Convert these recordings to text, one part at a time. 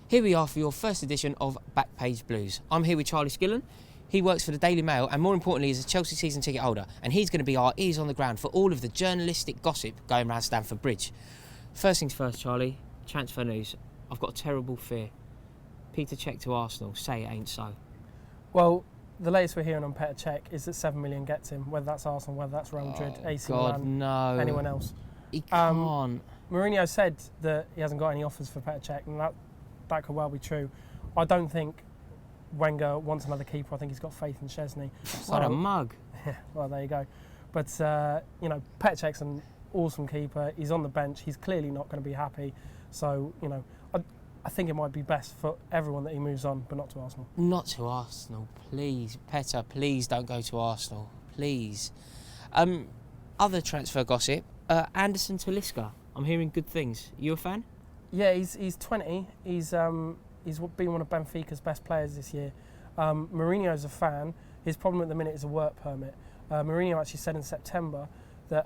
Here we are for your first edition of Backpage Blues. I'm here with Charlie Skillen. He works for the Daily Mail and more importantly is a Chelsea season ticket holder, and he's going to be our ears on the ground for all of the journalistic gossip going around Stamford Bridge. First things first, Charlie, transfer news. I've got a terrible fear. Peter Cech to Arsenal, say it ain't so. Well, the latest we're hearing on Petr Cech is that 7 million gets him, whether that's Arsenal, whether that's Real Madrid, AC Milan, no. anyone else. He can't. Mourinho said that he hasn't got any offers for Petr Cech, and that could well be true. I don't think Wenger wants another keeper. I think he's got faith in Szczesny. What a mug. Yeah, well, there you go. But, Petr Cech's an awesome keeper. He's on the bench. He's clearly not going to be happy. So, I think it might be best for everyone that he moves on, but not to Arsenal. Not to Arsenal, please. Petr, please don't go to Arsenal. Please. Other transfer gossip. Anderson to Liska. I'm hearing good things. You a fan? Yeah, he's 20. He's been one of Benfica's best players this year. Mourinho's a fan. His problem at the minute is a work permit. Mourinho actually said in September that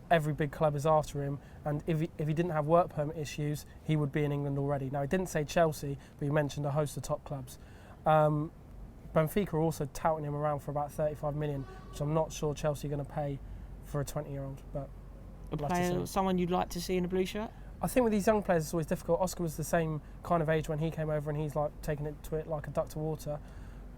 every big club is after him, and if he didn't have work permit issues, he would be in England already. Now, he didn't say Chelsea, but he mentioned a host of top clubs. Benfica are also touting him around for about 35 million, which I'm not sure Chelsea are going to pay for a 20-year-old. But a player, someone you'd like to see in a blue shirt? I think with these young players it's always difficult. Oscar was the same kind of age when he came over, and he's like taking it to it like a duck to water.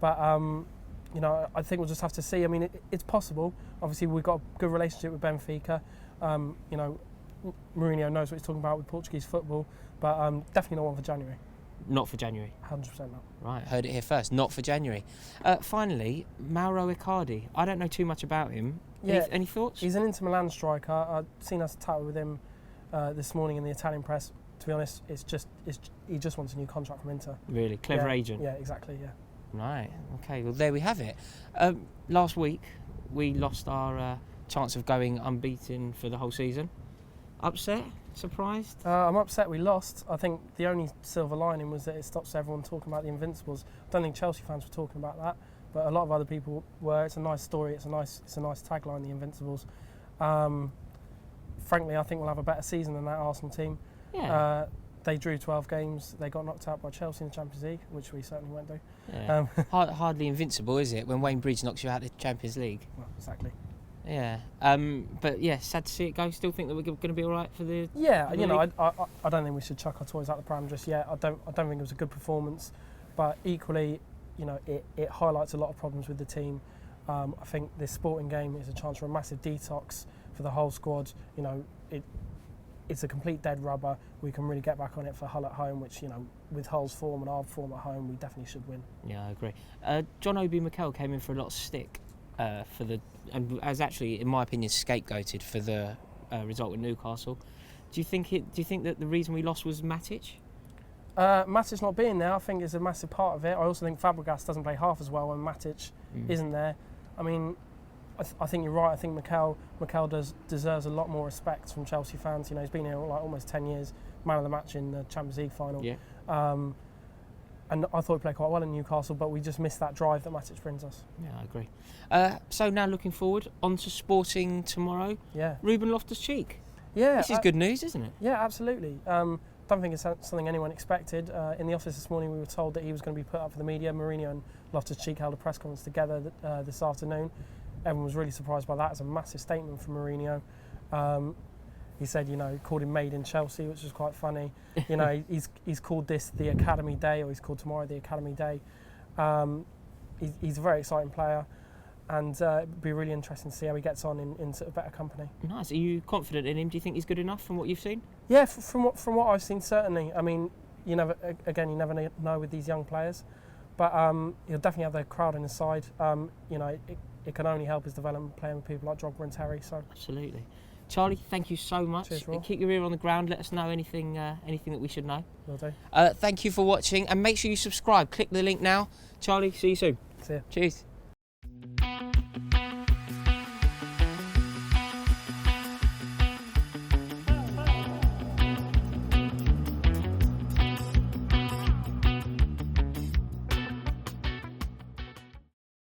But I think we'll just have to see. I mean, it's possible. Obviously, we've got a good relationship with Benfica. Mourinho knows what he's talking about with Portuguese football, but definitely not one for January. Not for January? 100% not. Right, heard it here first. Not for January. Finally, Mauro Icardi. I don't know too much about him. Yeah, any thoughts? He's an Inter Milan striker. I've seen us chat with him this morning in the Italian press. To be honest, he just wants a new contract from Inter. Really? Clever agent? Yeah, exactly, yeah. Right, okay, well there we have it. Last week we lost our chance of going unbeaten for the whole season. Upset? Surprised? I'm upset we lost. I think the only silver lining was that it stops everyone talking about the Invincibles. I don't think Chelsea fans were talking about that, but a lot of other people were. It's a nice story, it's a nice tagline, the Invincibles. Frankly, I think we'll have a better season than that Arsenal team. Yeah. They drew 12 games. They got knocked out by Chelsea in the Champions League, which we certainly won't do. Yeah. Hardly invincible, is it, when Wayne Bridge knocks you out of the Champions League? Well, exactly. Yeah. But yeah, sad to see it go. Still think that we're going to be all right for the. Yeah. For the league? I don't think we should chuck our toys out the pram just yet. I don't think it was a good performance, but equally, it highlights a lot of problems with the team. I think this sporting game is a chance for a massive detox for the whole squad. It's a complete dead rubber. We can really get back on it for Hull at home, which, with Hull's form and our form at home, we definitely should win. Yeah, I agree. John Obi Mikel came in for a lot of stick and as actually, in my opinion, scapegoated for the result with Newcastle. Do you think that the reason we lost was Matic? Matic not being there, I think, is a massive part of it. I also think Fabregas doesn't play half as well when Matic isn't there. I mean, I think you're right. I think Mikel deserves a lot more respect from Chelsea fans. He's been here like almost 10 years, man of the match in the Champions League final. Yeah. And I thought he played quite well in Newcastle, but we just missed that drive that Matic brings us. Yeah, I agree. So now looking forward, on to Sporting tomorrow. Yeah. Ruben Loftus-Cheek. Yeah. This is good news, isn't it? Yeah, absolutely. Don't think it's something anyone expected. In the office this morning, we were told that he was going to be put up for the media. Mourinho and Loftus-Cheek held a press conference together this afternoon. Everyone was really surprised by that. It's a massive statement from Mourinho. He said, called him Made in Chelsea, which was quite funny. He's called this the Academy Day, or he's called tomorrow the Academy Day. He's a very exciting player, and it'd be really interesting to see how he gets on in sort of better company. Nice. Are you confident in him? Do you think he's good enough from what you've seen? Yeah, from what I've seen, certainly. I mean, you never know with these young players, but he'll definitely have the crowd on his side. It can only help his development playing with people like Drogba and Terry. So absolutely. Charlie, thank you so much. Cheers, keep your ear on the ground. Let us know anything that we should know. Will do. Thank you for watching, and make sure you subscribe. Click the link now. Charlie, see you soon. See ya. Cheers.